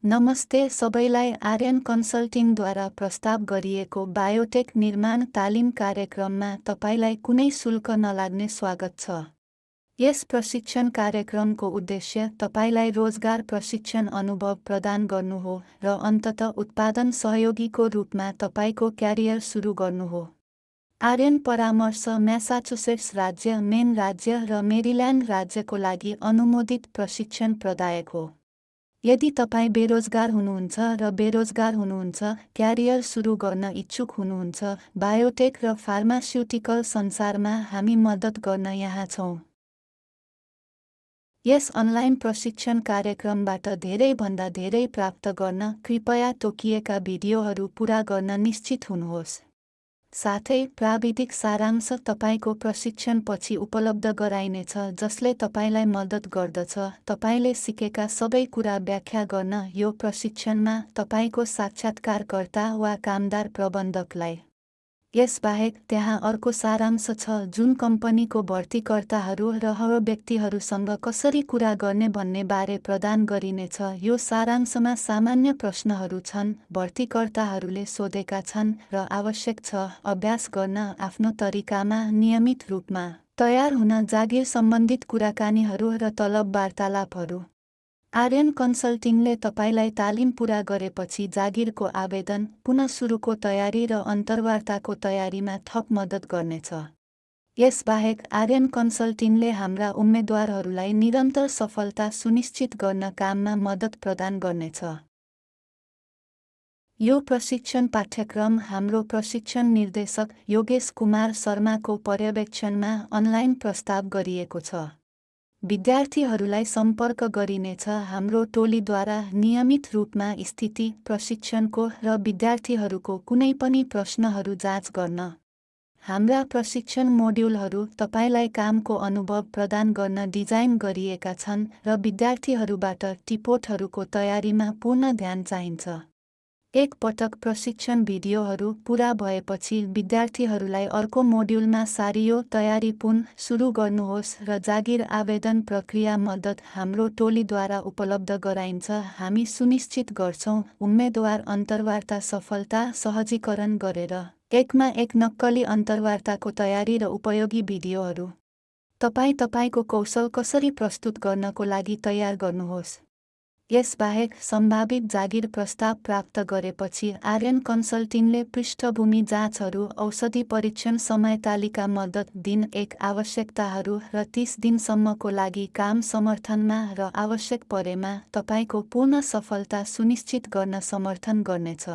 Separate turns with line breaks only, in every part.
नमस्ते सबैलाई आर्यन कन्सल्टिङद्वारा प्रस्ताव गरिएको बायोटेक निर्माण तालिम कार्यक्रममा तपाईलाई कुनै शुल्क नलाग्ने स्वागत छ। यस प्रशिक्षण कार्यक्रमको उद्देश्य तपाईलाई रोजगार प्रशिक्षण अनुभव प्रदान गर्नु हो र अन्ततः उत्पादन सहयोगीको रूपमा तपाईको क्यारियर सुरु गर्नु हो। आर्यन परामर्श म्यासाचुसेट्स राज्य, मेन राज्य र मेरील्यान्ड राज्यको लागि अनुमोदित प्रशिक्षण प्रदायक हो। यदि तपाईँ बेरोजगार हुनुहुन्छ र बेरोजगार हुनुहुन्छ, क्यारियर सुरु गर्न इच्छुक हुनुहुन्छ, बायोटेक र फार्मास्युटिकल संसारमा हामी मद्दत गर्न यहाँ छौँ। यस अनलाइन प्रशिक्षण कार्यक्रमबाट धेरैभन्दा धेरै प्राप्त गर्न कृपया तोकिएका भिडियोहरू पूरा गर्न निश्चित हुनुहोस्। साथै प्राविधिक सारांश तपाईको प्रशिक्षणपछि उपलब्ध गराइनेछ जसले तपाईलाई मद्दत गर्दछ तपाईले सिकेका सबै कुरा व्याख्या गर्न यो प्रशिक्षणमा तपाईको साक्षात्कारकर्ता वा कामदार प्रबन्धकलाई। यसबाहेक त्यहाँ अर्को सारांश छ जुन कम्पनीको भर्तीकर्ताहरू र व्यक्तिहरूसँग कसरी कुरा गर्ने भन्ने बारे प्रदान गरिनेछ। यो सारांशमा सामान्य प्रश्नहरू छन् भर्तीकर्ताहरूले सोधेका छन् र आवश्यक छ अभ्यास गर्न आफ्नो तरिकामा नियमित रूपमा तयार हुन जागिर सम्बन्धित कुराकानीहरू र तलब वार्तालापहरू। आर्यन कन्सल्टिङले तपाईलाई तालिम पूरा गरेपछि जागिरको आवेदन, पुनः सुरुको तयारी र अन्तर्वार्ताको तयारीमा थप मद्दत गर्नेछ। यसबाहेक आर्यन कन्सल्टिङले हाम्रा उम्मेदवारहरूलाई निरन्तर सफलता सुनिश्चित गर्न काममा मद्दत प्रदान गर्नेछ। यो प्रशिक्षण पाठ्यक्रम हाम्रो प्रशिक्षण निर्देशक योगेश कुमार शर्माको पर्यवेक्षणमा अनलाइन प्रस्ताव गरिएको छ। विद्यार्थीहरूलाई सम्पर्क गरिनेछ हाम्रो टोलीद्वारा नियमित रूपमा स्थिति, प्रशिक्षणको र विद्यार्थीहरूको कुनै पनि प्रश्नहरू जाँच गर्न। हाम्रा प्रशिक्षण मोड्युलहरू तपाईलाई कामको अनुभव प्रदान गर्न डिजाइन गरिएका छन् र विद्यार्थीहरूबाट टिपोटहरूको तयारीमा पूर्ण ध्यान चाहिन्छ। एक पटक प्रशिक्षण भिडियोहरू पूरा भएपछि विद्यार्थीहरूलाई अर्को मोड्युलमा सारियो तयारी पुनः सुरु गर्नुहोस् र जागिर आवेदन प्रक्रिया मद्दत हाम्रो टोलीद्वारा उपलब्ध गराइन्छ। हामी सुनिश्चित गर्छौँ उम्मेदवार अन्तर्वार्ता सफलता सहजीकरण गरेर एकमा एक नक्कली अन्तर्वार्ताको तयारी र उपयोगी भिडियोहरू। तपाईको कौशल कसरी प्रस्तुत गर्नको लागि तयार गर्नुहोस्। यसबाहेक सम्भावित जागिर प्रस्ताव प्राप्त गरेपछि आर्यन कन्सल्टिङले पृष्ठभूमि जाँचहरू, औषधि परीक्षण, समय तालिका मद्दत, दिन 1 आवश्यकताहरू र 30 दिनसम्मको लागि काम समर्थनमा र आवश्यक परेमा तपाईको पूर्ण सफलता सुनिश्चित गर्न समर्थन गर्नेछ।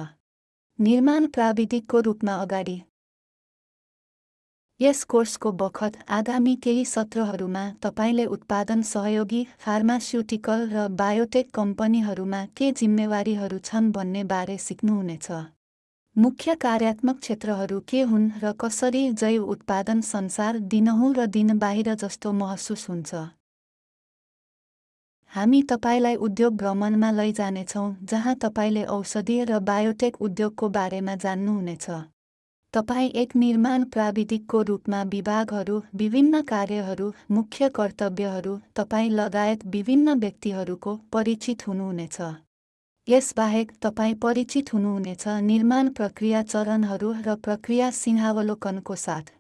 निर्माण प्राविधिकको रूपमा अगाडि। यस कोर्सको बखत आगामी केही सत्रहरूमा तपाईले उत्पादन सहयोगी, फार्मास्युटिकल र बायोटेक कम्पनीहरूमा के जिम्मेवारीहरू छन् भन्ने बारे सिक्नुहुनेछ। मुख्य कार्यात्मक क्षेत्रहरू के हुन् र कसरी जैव उत्पादन संसार दिनहुँ र दिनबाहिर जस्तो महसुस हुन्छ। हामी तपाईलाई उद्योग भ्रमणमा लैजानेछौँ जहाँ तपाईले औषधि र बायोटेक उद्योगको बारेमा जान्नुहुनेछ। तपाई एक निर्माण प्राविधिकको रूपमा विभागहरू, विभिन्न कार्यहरू, मुख्य कर्तव्यहरू, तपाई लगायत विभिन्न व्यक्तिहरूको परिचित हुनुहुनेछ। यसबाहेक तपाई परिचित हुनुहुनेछ निर्माण प्रक्रिया चरणहरू र प्रक्रिया सिंहावलोकनको साथ।